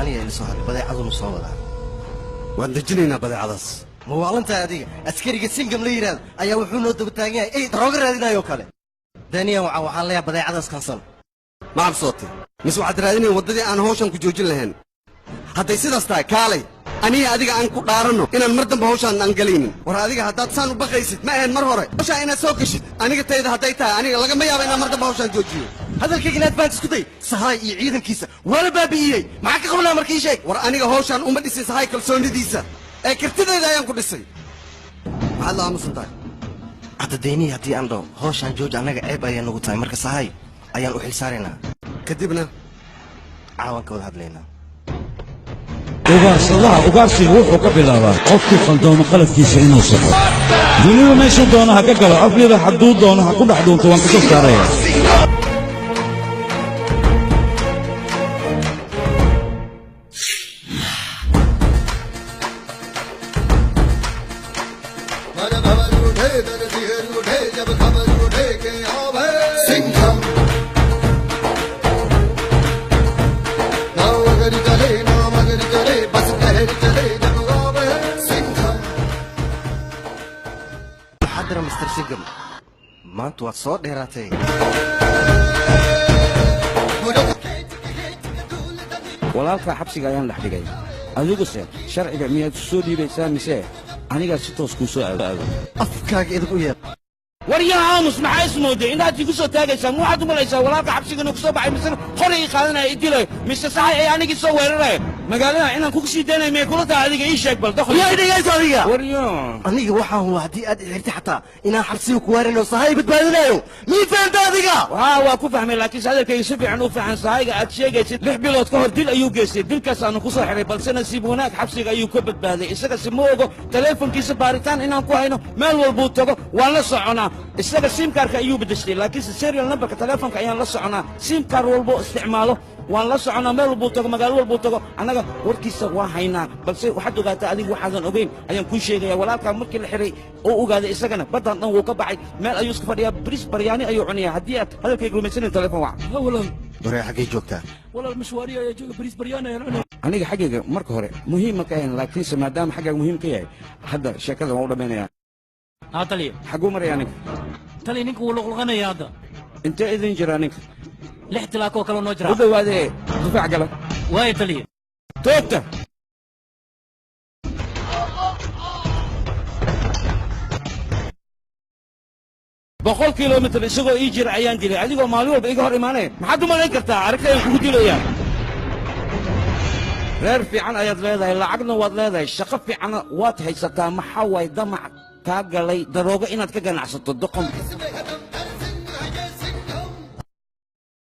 أنا اللي صار بدأ عظم صوّدا وندجنينا بدأ عظس مو أنت هذه أسكري قسين قبل يراد أيا وحنا دبتاعي أي دروغر هذينا يوكله دنيا وعليا بدأ عظس كنصل ما عم صوتي مش وعد راديني وددي أنا هوشان كجوجين لهن هذا يصير أستاي كالي أنا أديك أنكو دارنو إن المردم بهوشان أنجلين وهذيك هذا سانو بقيسد ما هن مرة وش أنا سوكشت أنا قلت إذا هديتها أنا لقى ما يابا إن المردم بهوشان جوجيو هذا الكيكنات بانتس كذي صهاي يعيدن كيسة ولا بابيي معك قبل أمر كي شيء ورا أنا هوشان أمدي صهاي كل سوني ديسة كرتنا إذا ينكو ديسي الله مسلطان هذا ديني هدي أندو هوشان جوج أنا عيب أيان نقطة مركز صهاي أيان أحيل سارنا كدبنا عاون كود هذلينا ugaarsigu wuxuu ka bilaabaa qofkii qaldoomo qalabkiisa inuu saxo dunidu meeshu doono ha ka galo aflida hadduu doono ha ku dhex dhuunto waan ka soo saaraya ما أنت وصل ديراتي walaalka xabsiga ayaan dhex dhigay adiguse sharciga miyaad soo dhiibaysaa mise aniga si toos ku soo aado afkaaga idin u yeer waryaa aamus maxaa ismooday inaad igu soo taagaysaa waxaad u malaysaa walaalka xabsiga inuu kusoo baxay mise horay ii qaadanaya ii dilay mise saxay ay anigii soo weeraraya magaalada inaan kugu sii daynay mee kula tahay adiga ii sheeg bal dakhli yaa idhagayso adiga waryaa aniga waxaan waa haddii aad xirtay xataa inaan xabsiga ku waarino sahay badbaadinayo mii fahamta adiga waa ku fahmay laakiin hadalkayga si fiican u fahan sahayga aad sheegaysid 6 bilood ka hor dil ayuu geystay dilkaas aanu ku soo xiray balse nasiib wanaag xabsiga ayuu ka badbaaday isaga si ma ogo taleefankiisa baaritaan inaan ku hayno meel walbuu tago waan la soconaa isaga simkaarka ayuu bedeshtay laakiinse serial numberka taleefanka ayaan la soconaa simkaar walbo isticmaalo waan la soconaa meel walbuu tago magaalo walbuu tago annaga warkiisa waa haynaa balse waxaad ogaataa adigu waxaadan ogeyn ayaan kuu sheegaya walaalkaa markii la xiray oo ogaaday isagana baddaan dhan wuu ka baxay meel ayuu iska fadhiyaa bris baryaani ayuu cunayaa haddii aad hadalkayga rumaysanin taleefon wac walaal بري حقي جوكتا walaal mashwaariya ayaa jooga bariis baryaana ayaan cunay aniga xaggayga marka hore muhiim ma ka ahayn laakiinse maadaama xaggaaga muhiim ka yahay hadda sheekada waan u dhammaynayaa taliya xagguu maraya ninka taliya ninka wuu luqluqanaya hadda intee idin jiraa ninka 6 tilaakoo kaloo noo u jira dhowaadee difaac gala waaya taliya toogta boqol kilomitir isagoo ii jira ayaan dilay adigoo maalin walba iga hor imaanaya maxaad u malayn kartaa aragtayaan kugu dilayaa reer fiican ayaad leedahay lacagna waad leedahay shaqo fiicanna waad haysataa maxaa waay damac kaa galay daroogo inaad ka ganacsato doqon